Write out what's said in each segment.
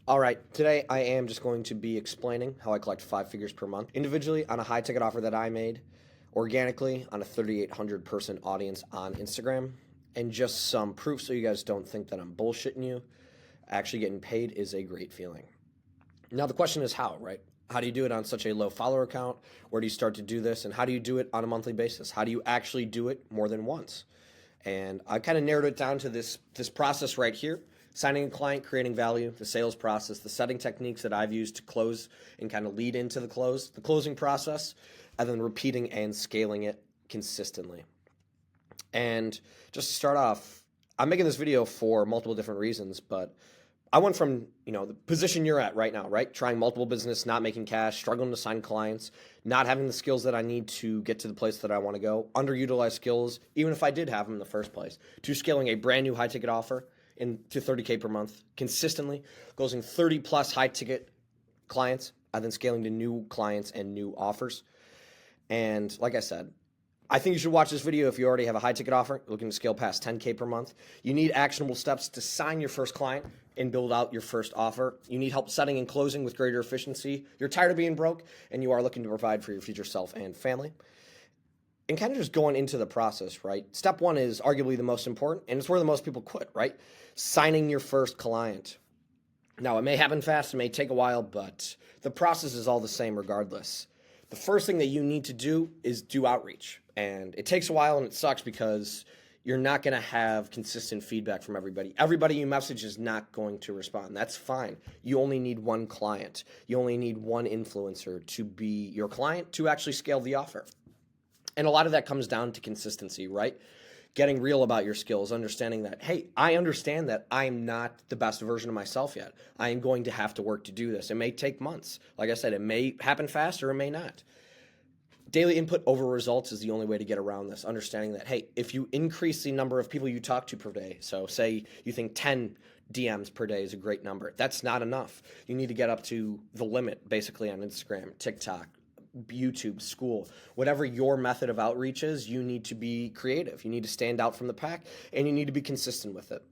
All right, today I am just going to be explaining how I collect 5 figures per month individually on a high ticket offer that I made organically on a 3,800 person audience on Instagram, and just some proof so you guys don't think that I'm bullshitting you. Actually, getting paid is a great feeling. Now, the question is how, right? How do you do it on such a low follower count? Where do you start to do this? And how do you do it on a monthly basis? How do you actually do it more than once? And I kind of narrowed it down to this process right here: signing a client, creating value, the sales process, the setting techniques that I've used to close and kind of lead into the closing process, and then repeating and scaling it consistently. And just to start off, I'm making this video for multiple different reasons, but I went from, the position you're at right now, right? Trying multiple business, not making cash, struggling to sign clients, not having the skills that I need to get to the place that I want to go, underutilized skills, even if I did have them in the first place, to scaling a brand new high ticket offer to 30K per month consistently, closing 30 plus high ticket clients, and then scaling to new clients and new offers. And like I said, I think you should watch this video if you already have a high ticket offer, looking to scale past 10K per month. You need actionable steps to sign your first client and build out your first offer. You need help setting and closing with greater efficiency. You're tired of being broke and you are looking to provide for your future self and family. And kind of just going into the process, right? Step one is arguably the most important, and it's where the most people quit, right? Signing your first client. Now, it may happen fast, it may take a while, but the process is all the same regardless. The first thing that you need to do is do outreach. And it takes a while and it sucks because you're not going to have consistent feedback from everybody. Everybody you message is not going to respond. That's fine. You only need one client. You only need one influencer to be your client to actually scale the offer. And a lot of that comes down to consistency, right? Getting real about your skills, understanding that, hey, I understand that I'm not the best version of myself yet. I am going to have to work to do this. It may take months. Like I said, it may happen fast or it may not. Daily input over results is the only way to get around this, understanding that, hey, if you increase the number of people you talk to per day, so say you think 10 DMs per day is a great number, that's not enough. You need to get up to the limit, basically, on Instagram, TikTok, YouTube, school, whatever your method of outreach is. You need to be creative. You need to stand out from the pack, and you need to be consistent with it.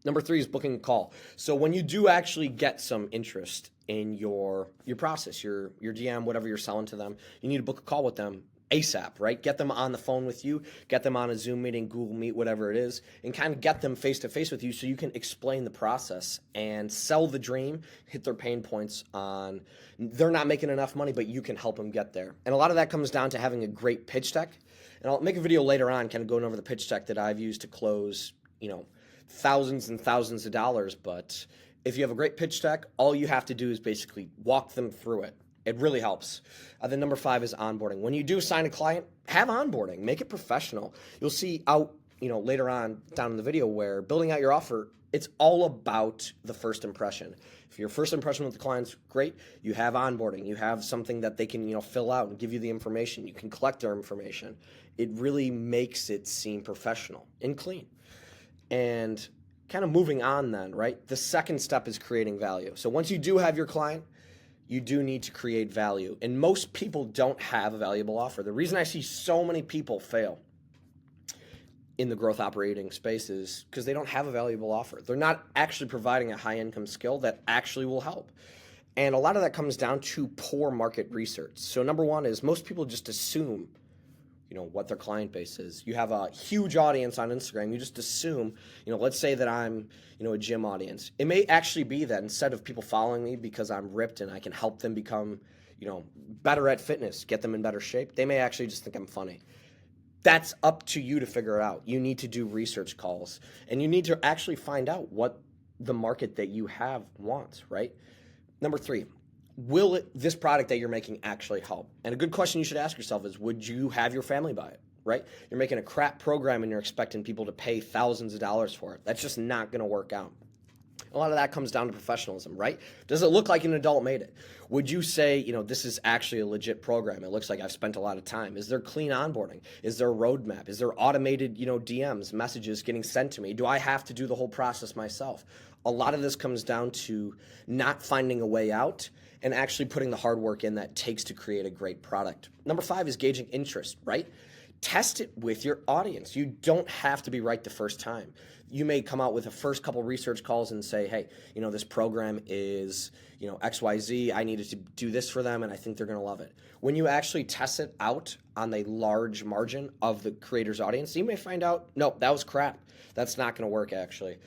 Number 3 is booking a call. So when you do actually get some interest in your process, your DM, whatever you're selling to them, you need to book a call with them ASAP, right? Get them on the phone with you, get them on a Zoom meeting, Google Meet, whatever it is, and kind of get them face to face with you so you can explain the process and sell the dream, hit their pain points on they're not making enough money, but you can help them get there. And a lot of that comes down to having a great pitch deck. And I'll make a video later on kind of going over the pitch deck that I've used to close, thousands and thousands of dollars. But if you have a great pitch deck, all you have to do is basically walk them through it. It really helps. Then number 5 is onboarding. When you do sign a client, have onboarding. Make it professional. You'll see out, later on down in the video where building out your offer, it's all about the first impression. If your first impression with the client's great, you have onboarding. You have something that they can, fill out and give you the information. You can collect their information. It really makes it seem professional and clean. And kind of moving on then, right? The second step is creating value. So once you do have your client, you do need to create value. And most people don't have a valuable offer. The reason I see so many people fail in the growth operating space is because they don't have a valuable offer. They're not actually providing a high income skill that actually will help. And a lot of that comes down to poor market research. So number 1 is most people just assume what their client base is. You have a huge audience on Instagram. You just assume, let's say that I'm, a gym audience. It may actually be that instead of people following me because I'm ripped and I can help them become, better at fitness, get them in better shape, they may actually just think I'm funny. That's up to you to figure it out. You need to do research calls, and you need to actually find out what the market that you have wants, right? Number 3, will this product that you're making actually help? And a good question you should ask yourself is, would you have your family buy it, right? You're making a crap program and you're expecting people to pay thousands of dollars for it. That's just not going to work out. A lot of that comes down to professionalism, right? Does it look like an adult made it? Would you say, this is actually a legit program? It looks like I've spent a lot of time. Is there clean onboarding? Is there a roadmap? Is there automated, DMs, messages getting sent to me? Do I have to do the whole process myself? A lot of this comes down to not finding a way out and actually putting the hard work in that takes to create a great product. Number 5 is gauging interest, right? Test it with your audience. You don't have to be right the first time. You may come out with the first couple research calls and say, hey, this program is, XYZ. I needed to do this for them, and I think they're going to love it. When you actually test it out on a large margin of the creator's audience, you may find out, no, that was crap. That's not going to work, actually.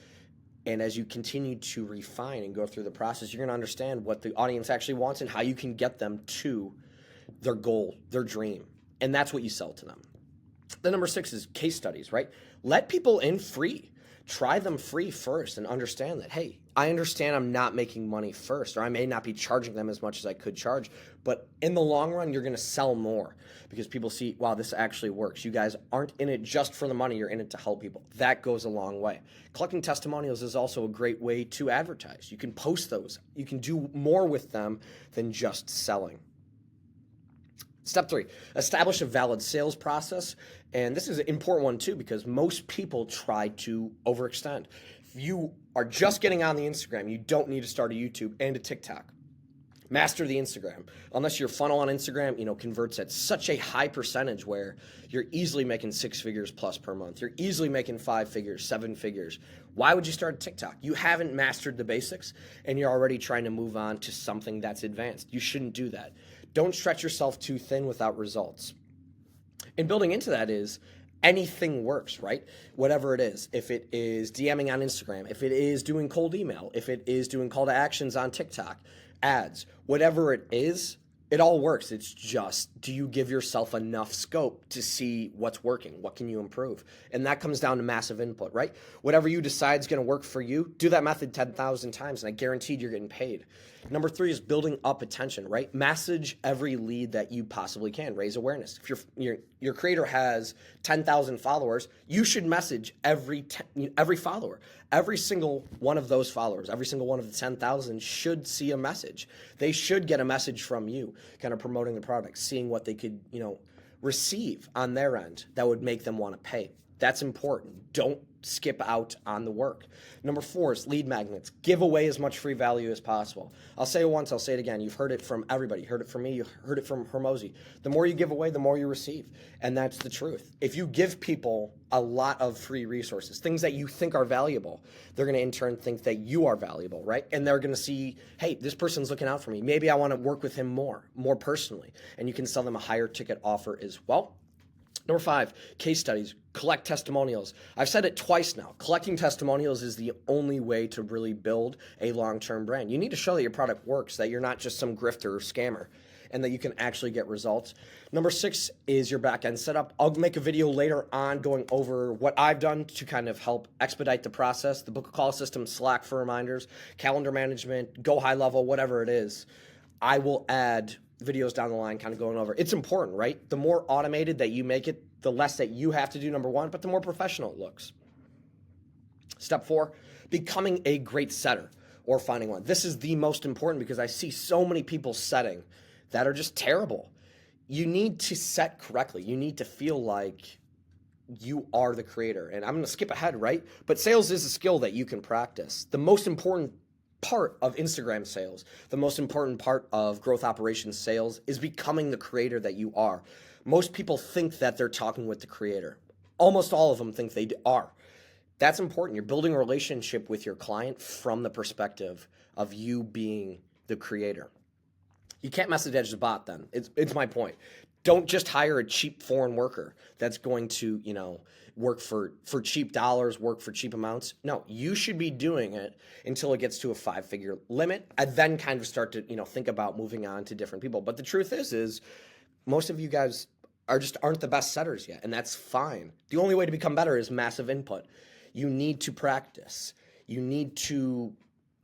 And as you continue to refine and go through the process, you're going to understand what the audience actually wants and how you can get them to their goal, their dream. And that's what you sell to them. The number 6 is case studies, right? Let people in free. Try them free first and understand that, hey, I understand I'm not making money first, or I may not be charging them as much as I could charge, but in the long run, you're going to sell more because people see, wow, this actually works. You guys aren't in it just for the money. You're in it to help people. That goes a long way. Collecting testimonials is also a great way to advertise. You can post those. You can do more with them than just selling. Step 3, establish a valid sales process. And this is an important one too, because most people try to overextend. If you are just getting on the Instagram, you don't need to start a YouTube and a TikTok. Master the Instagram. Unless your funnel on Instagram, converts at such a high percentage where you're easily making 6 figures plus per month. You're easily making 5 figures, 7 figures. Why would you start a TikTok? You haven't mastered the basics and you're already trying to move on to something that's advanced. You shouldn't do that. Don't stretch yourself too thin without results. And building into that is anything works, right? Whatever it is. If it is DMing on Instagram, if it is doing cold email, if it is doing call to actions on TikTok, ads, whatever it is, it all works. It's just, do you give yourself enough scope to see what's working? What can you improve? And that comes down to massive input, right? Whatever you decide is going to work for you, do that method 10,000 times, and I guaranteed you're getting paid. Number 3 is building up attention, right? Message every lead that you possibly can. Raise awareness. If your creator has 10,000 followers, you should message every follower. Every single one of those followers, every single one of the 10,000 should see a message. They should get a message from you, kind of promoting the product, seeing what they could, receive on their end that would make them want to pay. That's important. Don't skip out on the work. Number 4 is lead magnets. Give away as much free value as possible. I'll say it once, I'll say it again. You've heard it from everybody. You heard it from me. You heard it from Hormozi. The more you give away, the more you receive. And that's the truth. If you give people a lot of free resources, things that you think are valuable, they're going to in turn think that you are valuable, right? And they're going to see, hey, this person's looking out for me. Maybe I want to work with him more personally. And you can sell them a higher ticket offer as well. Number 5, case studies. Collect testimonials. I've said it twice now. Collecting testimonials is the only way to really build a long-term brand. You need to show that your product works, that you're not just some grifter or scammer, and that you can actually get results. Number 6 is your back-end setup. I'll make a video later on going over what I've done to kind of help expedite the process, the book a call system, Slack for reminders, calendar management, go high level, whatever it is. I will add videos down the line kind of going over. It's important, right? The more automated that you make it, the less that you have to do, number 1, but the more professional it looks. Step 4, becoming a great setter or finding one. This is the most important because I see so many people setting that are just terrible. You need to set correctly. You need to feel like you are the creator. And I'm going to skip ahead, right? But sales is a skill that you can practice. The most important part of Instagram sales, the most important part of growth operations sales is becoming the creator that you are. Most people think that they're talking with the creator. Almost all of them think they are. That's important. You're building a relationship with your client from the perspective of you being the creator. You can't message edge the bot then. It's my point. Don't just hire a cheap foreign worker that's going to, work for cheap dollars, work for cheap amounts. No, you should be doing it until it gets to a 5-figure limit and then kind of start to, think about moving on to different people. But the truth is most of you guys aren't the best setters yet, and that's fine. The only way to become better is massive input. You need to practice. You need to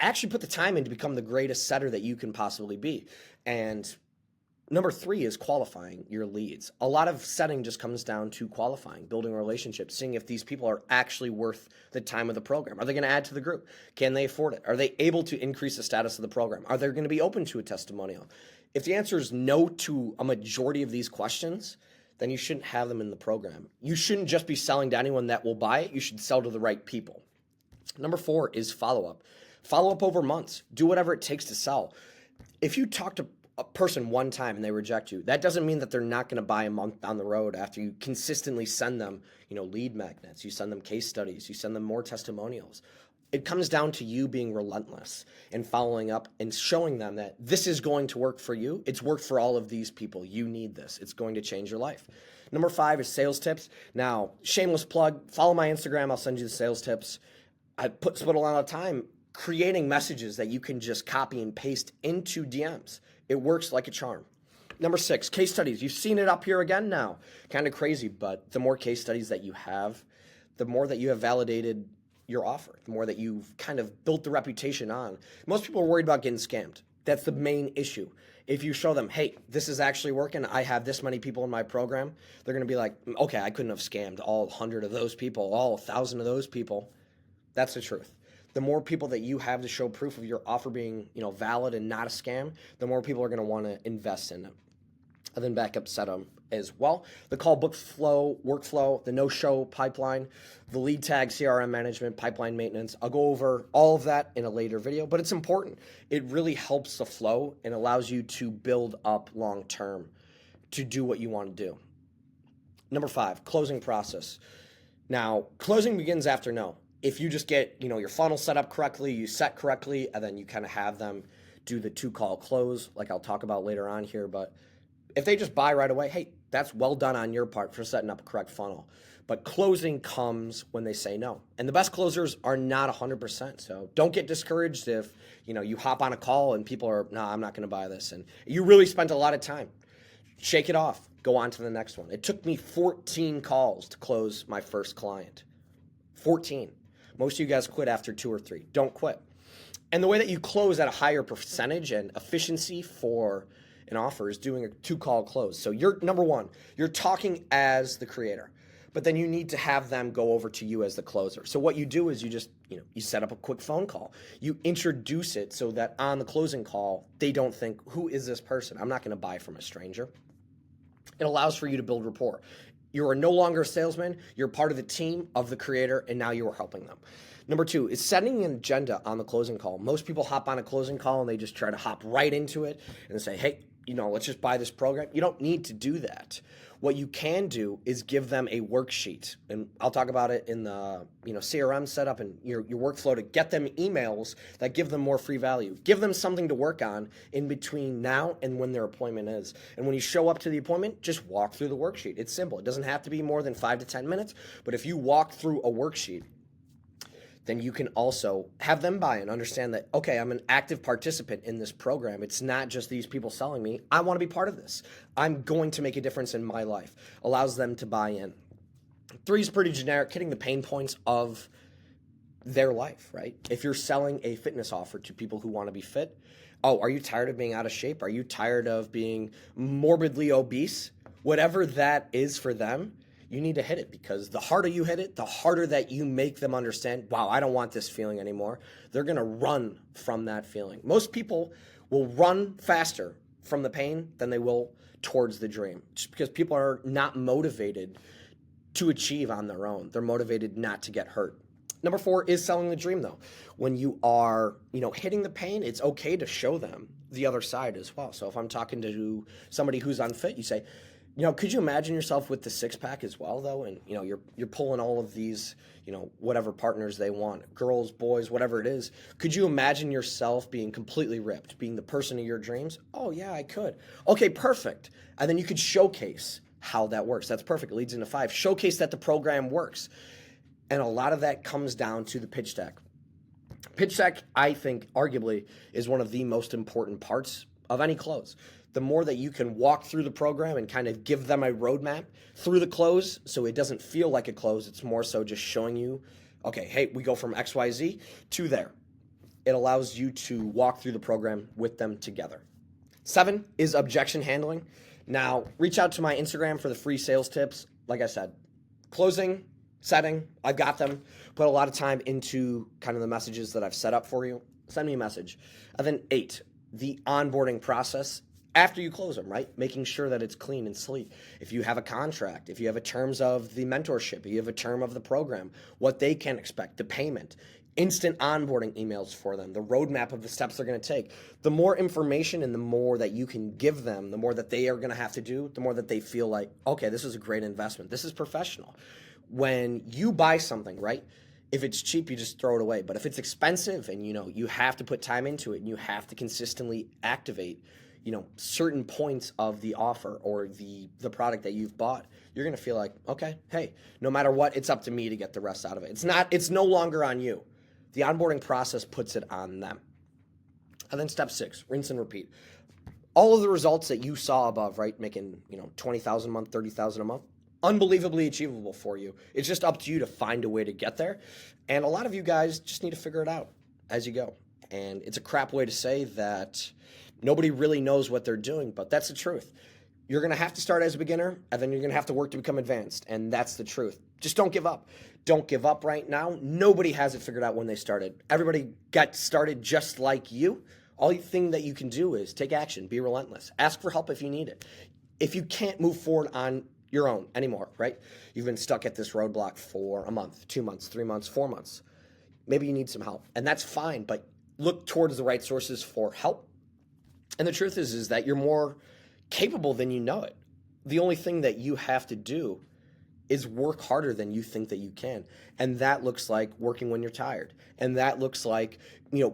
actually put the time in to become the greatest setter that you can possibly be. And number 3 is qualifying your leads. A lot of setting just comes down to qualifying, building relationships, seeing if these people are actually worth the time of the program. Are they going to add to the group? Can they afford it? Are they able to increase the status of the program? Are they going to be open to a testimonial? If the answer is no to a majority of these questions, then you shouldn't have them in the program. You shouldn't just be selling to anyone that will buy it. You should sell to the right people. Number 4 is follow-up. Follow up over months. Do whatever it takes to sell. If you talk to a person one time and they reject you, that doesn't mean that they're not going to buy a month down the road after you consistently send them, lead magnets, you send them case studies, you send them more testimonials. It comes down to you being relentless and following up and showing them that this is going to work for you. It's worked for all of these people. You need this. It's going to change your life. Number 5 is sales tips. Now, shameless plug, follow my Instagram. I'll send you the sales tips. I spent a lot of time creating messages that you can just copy and paste into DMs. It works like a charm. Number 6, case studies. You've seen it up here again now. Kind of crazy, but the more case studies that you have, the more that you have validated your offer, the more that you've kind of built the reputation on. Most people are worried about getting scammed. That's the main issue. If you show them, hey, this is actually working, I have this many people in my program, they're going to be like, okay, I couldn't have scammed all 100 of those people, all 1,000 of those people. That's the truth. The more people that you have to show proof of your offer being, valid and not a scam, the more people are going to want to invest in it. And then backup setup as well. The call book flow, workflow, the no-show pipeline, the lead tag, CRM management, pipeline maintenance. I'll go over all of that in a later video, but it's important. It really helps the flow and allows you to build up long-term to do what you want to do. Number 5, closing process. Now, closing begins after no. If you just get, your funnel set up correctly, you set correctly, and then you kind of have them do the 2-call close, like I'll talk about later on here. But if they just buy right away, hey, that's well done on your part for setting up a correct funnel. But closing comes when they say no. And the best closers are not 100%. So don't get discouraged if, you hop on a call and people are, I'm not going to buy this. And you really spent a lot of time. Shake it off. Go on to the next one. It took me 14 calls to close my first client. 14. Most of you guys quit after 2 or 3. Don't quit. And the way that you close at a higher percentage and efficiency for an offer is doing a 2-call close. So you're, number 1, you're talking as the creator, but then you need to have them go over to you as the closer. So what you do is you just, you set up a quick phone call. You introduce it so that on the closing call, they don't think, who is this person? I'm not going to buy from a stranger. It allows for you to build rapport. You are no longer a salesman. You're part of the team of the creator, and now you are helping them. Number 2 is setting an agenda on the closing call. Most people hop on a closing call and they just try to hop right into it and say, hey, let's just buy this program. You don't need to do that. What you can do is give them a worksheet, and I'll talk about it in the CRM setup and your workflow to get them emails that give them more free value. Give them something to work on in between now and when their appointment is. And when you show up to the appointment, just walk through the worksheet. It's simple. It doesn't have to be more than 5 to 10 minutes, but if you walk through a worksheet, then you can also have them buy and understand that, okay, I'm an active participant in this program. It's not just these people selling me. I want to be part of this. I'm going to make a difference in my life. Allows them to buy in. 3 is pretty generic, hitting the pain points of their life, right? If you're selling a fitness offer to people who want to be fit, are you tired of being out of shape? Are you tired of being morbidly obese? Whatever that is for them, you need to hit it, because the harder you hit it, the harder that you make them understand, wow, I don't want this feeling anymore. They're going to run from that feeling. Most people will run faster from the pain than they will towards the dream, just because people are not motivated to achieve on their own. They're motivated not to get hurt. Number 4 is selling the dream, though. When you are, hitting the pain, it's okay to show them the other side as well. So if I'm talking to somebody who's unfit, you say, could you imagine yourself with the 6-pack as well, though? And, you're pulling all of these, whatever partners they want, girls, boys, whatever it is. Could you imagine yourself being completely ripped, being the person of your dreams? Oh, yeah, I could. Okay, perfect. And then you could showcase how that works. That's perfect. It leads into 5. Showcase that the program works. And a lot of that comes down to the pitch deck. Pitch deck, I think, arguably, is one of the most important parts of any close. The more that you can walk through the program and kind of give them a roadmap through the close, so it doesn't feel like a close, it's more so just showing you, okay, hey, we go from XYZ to there. It allows you to walk through the program with them together. 7 is objection handling. Now, reach out to my Instagram for the free sales tips. Like I said, closing, setting, I've got them. Put a lot of time into kind of the messages that I've set up for you. Send me a message. And then 8, the onboarding process after you close them, right? Making sure that it's clean and sleek. If you have a contract, if you have a terms of the mentorship, if you have a term of the program, what they can expect, the payment. instant onboarding emails for them, the roadmap of the steps they're going to take. The more information and the more that you can give them, the more that they are going to have to do, the more that they feel like, okay, this is a great investment. This is professional. When you buy something, right? If it's cheap, you just throw it away. But if it's expensive and you have to put time into it and you have to consistently activate, certain points of the offer or the product that you've bought, you're going to feel like, okay, hey, no matter what, it's up to me to get the rest out of it. It's no longer on you. The onboarding process puts it on them. And then step 6, rinse and repeat. All of the results that you saw above, right? Making, 20,000 a month, 30,000 a month, unbelievably achievable for you. It's just up to you to find a way to get there. And a lot of you guys just need to figure it out as you go. And it's a crap way to say that nobody really knows what they're doing, but that's the truth. You're going to have to start as a beginner, and then you're going to have to work to become advanced, and that's the truth. Just don't give up. Don't give up right now. Nobody has it figured out when they started. Everybody got started just like you. All thing that you can do is take action, be relentless, ask for help if you need it. If you can't move forward on your own anymore, right? You've been stuck at this roadblock for a month, 2 months, 3 months, 4 months. Maybe you need some help, and that's fine, but look towards the right sources for help. And the truth is that you're more capable than you know it. The only thing that you have to do is work harder than you think that you can. And that looks like working when you're tired. And that looks like,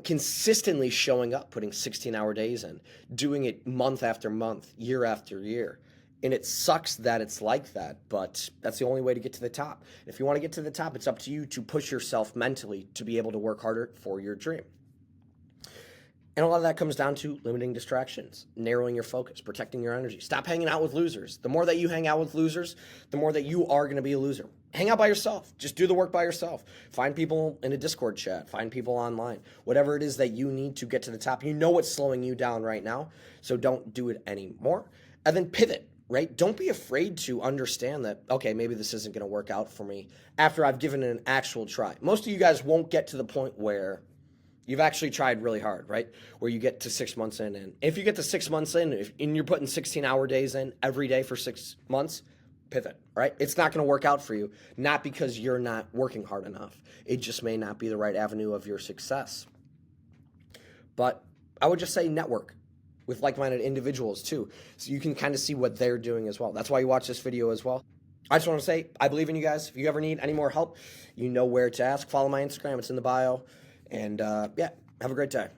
consistently showing up, putting 16-hour days in, doing it month after month, year after year. And it sucks that it's like that, but that's the only way to get to the top. If you want to get to the top, it's up to you to push yourself mentally to be able to work harder for your dream. And a lot of that comes down to limiting distractions, narrowing your focus, protecting your energy. Stop hanging out with losers. The more that you hang out with losers, the more that you are going to be a loser. Hang out by yourself. Just do the work by yourself. Find people in a Discord chat. Find people online. Whatever it is that you need to get to the top. You know what's slowing you down right now, so don't do it anymore. And then pivot, right? Don't be afraid to understand that, okay, maybe this isn't going to work out for me after I've given it an actual try. Most of you guys won't get to the point where you've actually tried really hard, right? Where you get to 6 months in. And if you get to 6 months in, and you're putting 16-hour days in every day for 6 months, pivot, right? It's not going to work out for you, not because you're not working hard enough. It just may not be the right avenue of your success. But I would just say network with like-minded individuals too, so you can kind of see what they're doing as well. That's why you watch this video as well. I just want to say, I believe in you guys. If you ever need any more help, you know where to ask. Follow my Instagram. It's in the bio. And yeah, have a great day.